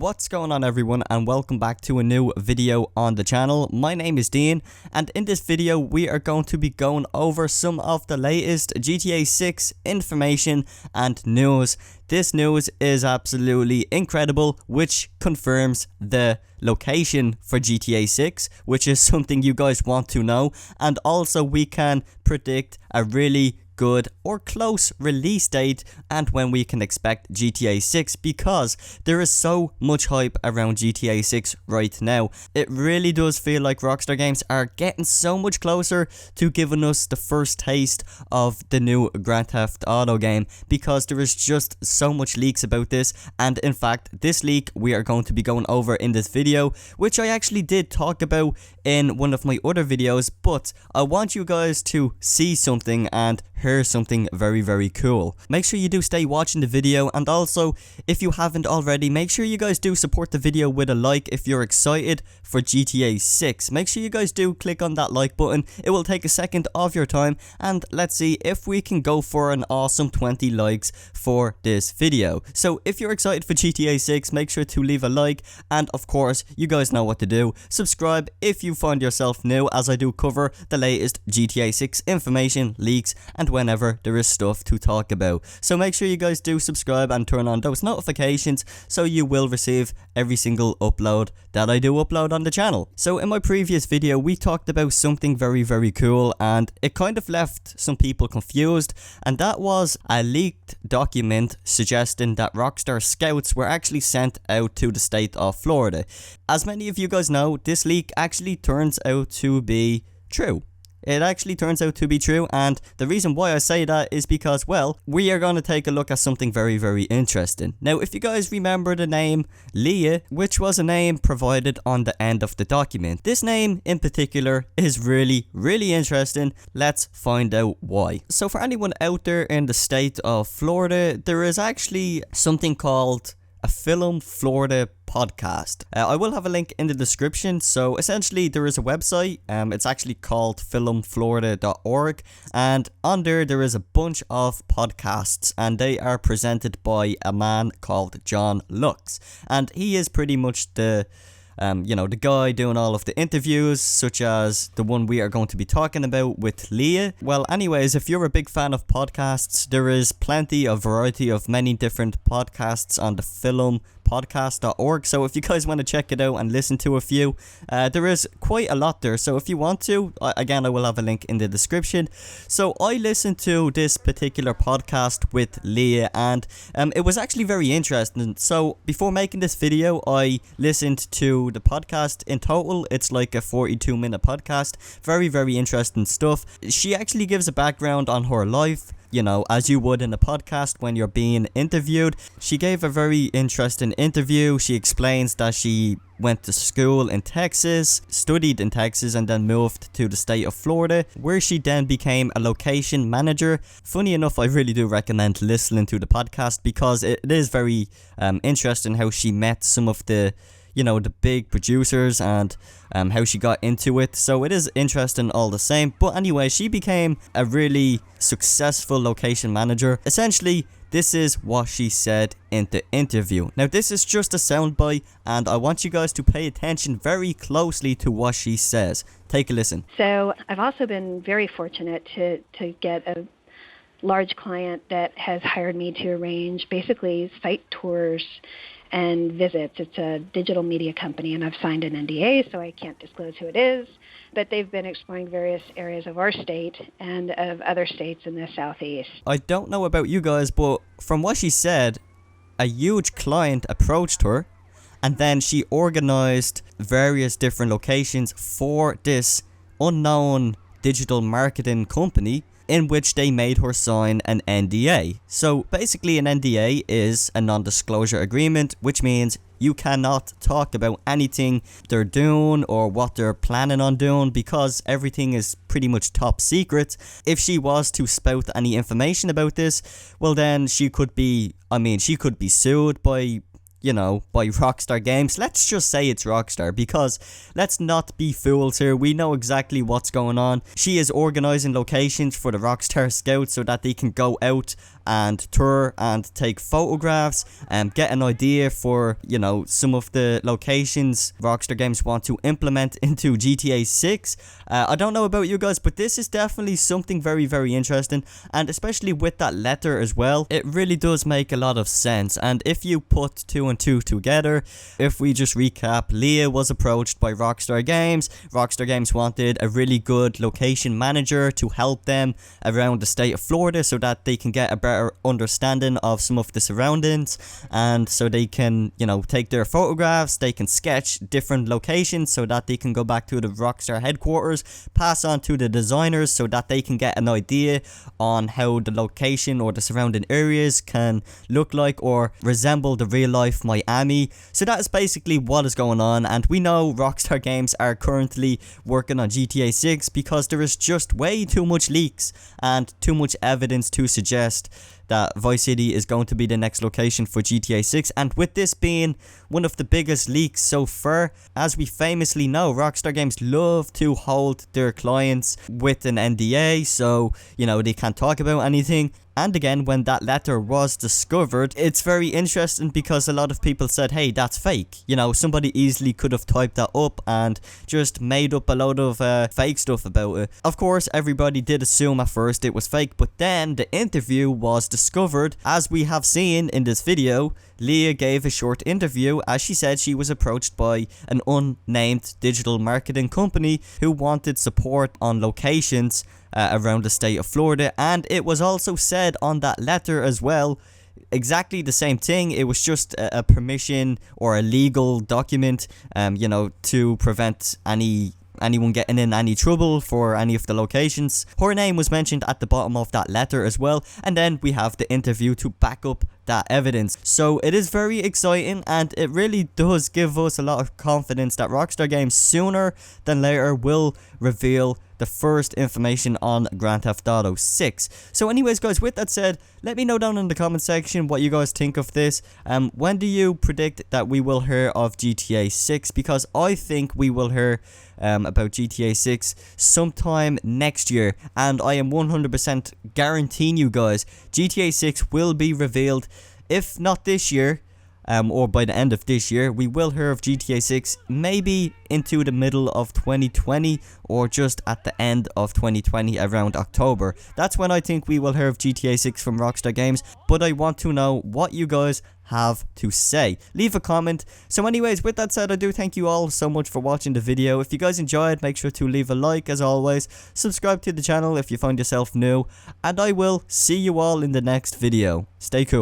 What's going on everyone, and welcome back to a new video on the channel. My name is Dean, and in this video we are going to be going over some of the latest GTA 6 information and news. This news is absolutely incredible, which confirms the location for GTA 6, which is something you guys want to know, and also we can predict a really good or close release date and when we can expect GTA 6, because there is so much hype around GTA 6 right now. It really does feel like Rockstar Games are getting so much closer to giving us the first taste of the new Grand Theft Auto game, because there is just so much leaks about this. And in fact, this leak we are going to be going over in this video, which I actually did talk about in one of my other videos, but I want you guys to see something and hear something very cool. Make sure you do stay watching the video, and also if you haven't already, make sure you guys do support the video with a like if you're excited for GTA 6. Make sure you guys do click on that like button. It will take a second of your time, and let's see if we can go for an awesome 20 likes for this video. So if you're excited for GTA 6, make sure to leave a like, and of course you guys know what to do. Subscribe if you find yourself new, as I do cover the latest GTA 6 information, leaks, and whenever there is stuff to talk about. So make sure you guys do subscribe and turn on those notifications so you will receive every single upload that I do upload on the channel. So in my previous video we talked about something very cool, and it kind of left some people confused, and that was a leaked document suggesting that Rockstar scouts were actually sent out to the state of Florida. As many of you guys know, this leak actually turns out to be true. It actually turns out to be true, and the reason why I say that is because, well, we are going to take a look at something very interesting. Now, if you guys remember the name Leagh, which was a name provided on the end of the document, this name in particular is really interesting. Let's find out why. So for anyone out there in the state of Florida, there is actually something called a Film Florida podcast. I will have a link in the description. So essentially there is a website, it's actually called filmflorida.org, and on there is a bunch of podcasts, and they are presented by a man called John Lux, and he is pretty much the the guy doing all of the interviews, such as the one we are going to be talking about with Leagh. Well, anyways, if you're a big fan of podcasts, there is plenty of variety of many different podcasts on the filmpodcast.org. So if you guys want to check it out and listen to a few, there is quite a lot there. So if you want to, again, I will have a link in the description. So I listened to this particular podcast with Leagh, and it was actually very interesting. So before making this video, I listened to the podcast in total. It's like a 42-minute podcast. Very interesting stuff. She actually gives a background on her life, you know, as you would in a podcast when you're being interviewed. She gave a very interesting interview. She explains that she went to school in Texas, studied in Texas, and then moved to the state of Florida, where she then became a location manager. Funny enough, I really do recommend listening to the podcast, because it is very interesting how she met some of the the big producers, and how she got into it. So it is interesting all the same. But anyway, she became a really successful location manager. Essentially, this is what she said in the interview. Now, this is just a soundbite, and I want you guys to pay attention very closely to what she says. Take a listen. So I've also been very fortunate to get a large client that has hired me to arrange basically site tours and visits. It's a digital media company, and I've signed an NDA, so I can't disclose who it is, but they've been exploring various areas of our state and of other states in the southeast. I don't know about you guys, but from what she said, a huge client approached her, and then she organized various different locations for this unknown digital marketing company, in which they made her sign an NDA. So basically an NDA is a non-disclosure agreement, which means you cannot talk about anything they're doing or what they're planning on doing, because everything is pretty much top secret. If she was to spout any information about this, well then she could be sued by you know, by Rockstar Games. Let's just say it's Rockstar, because let's not be fools here. We know exactly what's going on. She is organizing locations for the Rockstar Scouts so that they can go out and tour and take photographs and get an idea for, you know, some of the locations Rockstar Games want to implement into GTA 6. I don't know about you guys, but this is definitely something very, very interesting, and especially with that letter as well, it really does make a lot of sense. And if you put 2 and 2 together, if we just recap, Leagh was approached by Rockstar Games. Rockstar Games wanted a really good location manager to help them around the state of Florida so that they can get a better understanding of some of the surroundings, and so they can, you know, take their photographs, they can sketch different locations so that they can go back to the Rockstar headquarters, pass on to the designers so that they can get an idea on how the location or the surrounding areas can look like or resemble the real life Miami. So that is basically what is going on, and we know Rockstar Games are currently working on GTA 6 because there is just way too much leaks and too much evidence to suggest that Vice City is going to be the next location for GTA 6, and with this being one of the biggest leaks so far, as we famously know, Rockstar Games love to hold their clients with an NDA, so, you know, they can't talk about anything. And again, when that letter was discovered, it's very interesting because a lot of people said, hey, that's fake. You know, somebody easily could have typed that up and just made up a load of fake stuff about it. Of course, everybody did assume at first it was fake, but then the interview was discovered. As we have seen in this video, Leagh gave a short interview as she said she was approached by an unnamed digital marketing company who wanted support on locations around the state of Florida, and it was also said on that letter as well exactly the same thing. It was just a permission or a legal document, you know, to prevent anyone getting in any trouble for any of the locations. Her name was mentioned at the bottom of that letter as well, and then we have the interview to back up that evidence. So it is very exciting, and it really does give us a lot of confidence that Rockstar Games sooner than later will reveal the first information on Grand Theft Auto 6. So anyways guys, with that said, let me know down in the comment section what you guys think of this. When do you predict that we will hear of GTA 6? Because I think we will hear about GTA 6 sometime next year, and I am 100% guaranteeing you guys GTA 6 will be revealed, if not this year, or by the end of this year. We will hear of GTA 6 maybe into the middle of 2020 or just at the end of 2020 around October. That's when I think we will hear of GTA 6 from Rockstar Games, but I want to know what you guys have to say. Leave a comment. So anyways, with that said, I do thank you all so much for watching the video. If you guys enjoyed, make sure to leave a like as always, subscribe to the channel if you find yourself new, and I will see you all in the next video. Stay cool.